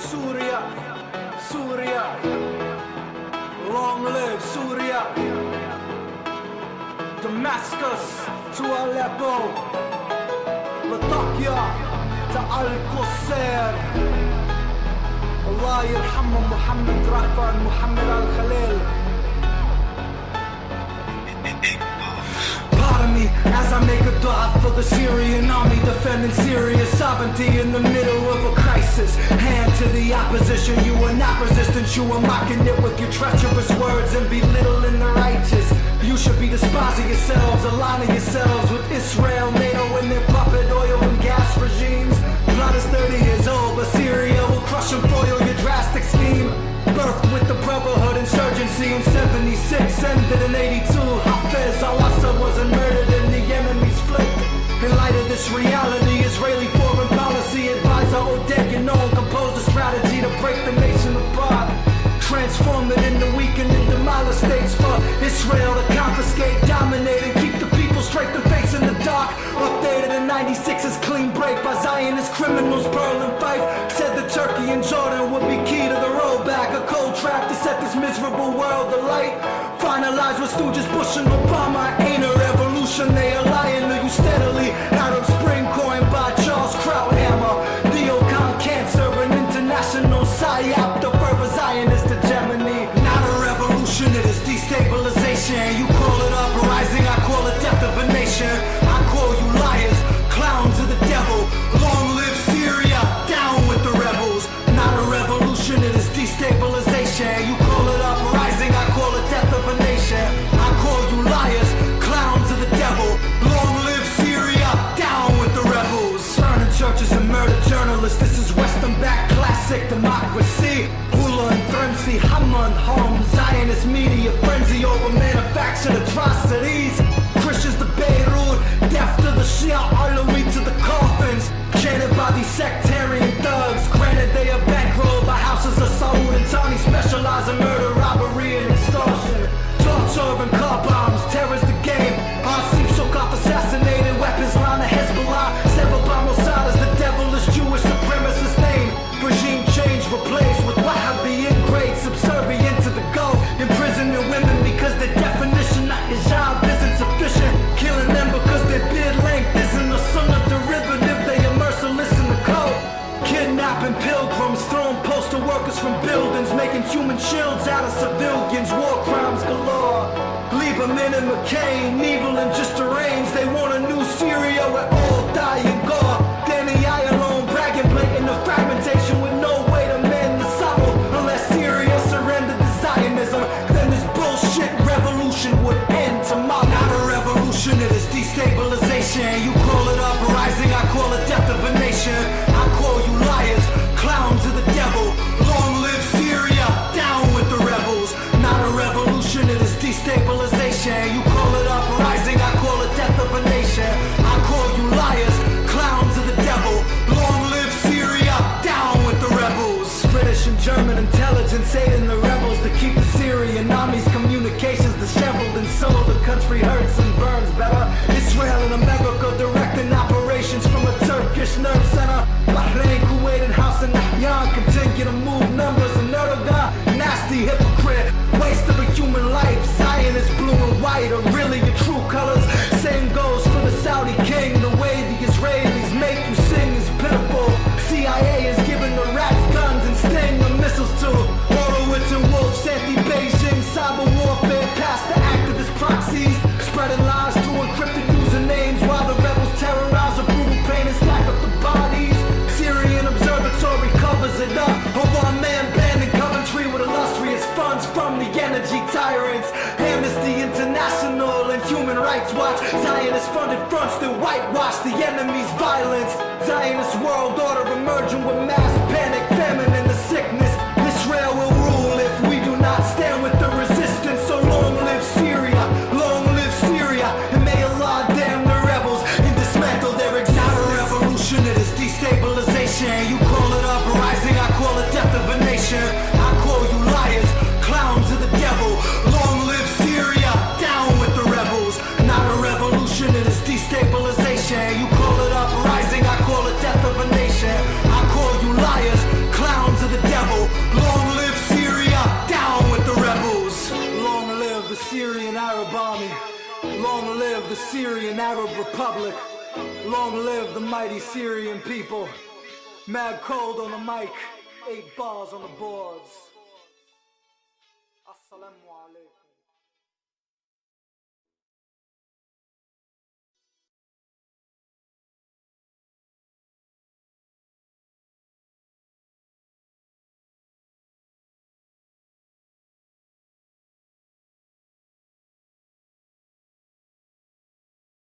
Syria, Syria, long live Syria, Damascus to Aleppo, Latakia to Al-Qusayr, Allah yarhamhum Muhammad Rahfan, Muhammad Al-Khalil. Pardon me as I make a dua for the Syrian army defending Syria's sovereignty in the middle of a crisis. Hand to the opposition, you are not resistant, you are mocking it with your treacherous words and belittling the righteous. You should be despising yourselves, aligning yourselves with Israel, NATO and their puppet oil and gas regimes. Plot is 30 years old, but Syria will crush and foil your drastic scheme. Birthed with the Brotherhood insurgency in 76, ended in 82. Hafez, al-Assad wasn't murdered and the enemies flipped. In light of this reality, Israeli foreign policy advisor Oded Yinon composed a strategy to break the nation apart. Transform it into weakened and demolished states for Israel to confiscate, dominate, and keep the people straight to face in the dark. Updated in 96's clean break by Zionist criminals Perle and Feith. Said that Turkey and Jordan would be key to the rollback, a cold trap to set this miserable world alight. Finalized with stooges Bush and Obama. Ain't a revolution, they are lying to you steadily. Arab Spring coined by Charles Krauthammer. Neocon cancer, an international PSYOP, the further Zionist hegemony. Not a revolution, it is destabilization. You call it uprising, I call it death of a nation. I call you liars, clowns of the devil. Long live Syria, down with the rebels. Not a revolution, it is destabilization. You call it uprising, I call it death of a nation. I call you liars, clowns of the devil. Long live Syria, down with the rebels. Turning churches and murder journalists, this is Western back classic democracy. Hula and Thremsy, Haman, home, Zionist media frenzy over manufactured atrocities. Christians to Beirut, death to the Shia, alight to the coffins. Chanted by these sectarian thugs, granted they are bankrolled by houses of Saud and Tani, specialize in murder, robbery, and extortion. Torture and car bombs, terror's the game. Asif Sokaf assassinated, weapons line of Hezbollah. Several by Mossad as the devilish Jewish supremacist name. Regime change replaced with Wahhabi ingrate, subservient to the Gulf. Imprisoning women because their definition of hijab isn't sufficient. Killing them because their beard length isn't a sunnah derivative. They are merciless in the code. Kidnapping pilgrims, throwing postal workers from buildings, making human shields out of civilians. War crimes galore. Lieberman and McCain, evil and just deranged. They want a new Syria where all die and gore. Danny Ayalon bragging, blatant the fragmentation with no way to mend the sorrow. Unless Syria surrendered to Zionism, then this bullshit revolution would end tomorrow. Not a revolution, it is destabilization. You call it uprising, I call it death of a nation. I call you liars, clowns of the devil. Long live Syria, down with the rebels. Not a revolution, it is destabilization. You call it uprising, I call it death of a nation. I call you liars, clowns of the devil. Long live Syria, down with the rebels. British and German intelligence aiding the rebels to keep the Syrian army's communications disheveled, and so the country hurts and burns better. Israel and America directing operations from a Turkish nerve center. Bahrain, Kuwait, and House and Nahyan continue to move numbers, and Erdogan, nasty hypocrite, waste of a human life. Zionist blue and white are really your true colors. Same goes for the Saudi king. The way the Israelis make you sing is pitiful. CIA is giving the rats guns and Stinger missiles too. Horowitz and Wolf, anti-Beijing, cyber warfare past the activist proxies, spreading lies through encrypted usernames while the rebels terrorize the brutal pain and stack up the bodies. Syrian observatory covers it up. Syrian Arab Republic. Long live the mighty Syrian people. Mad cold on the mic, 8 bars on the boards. Assalamu alaikum.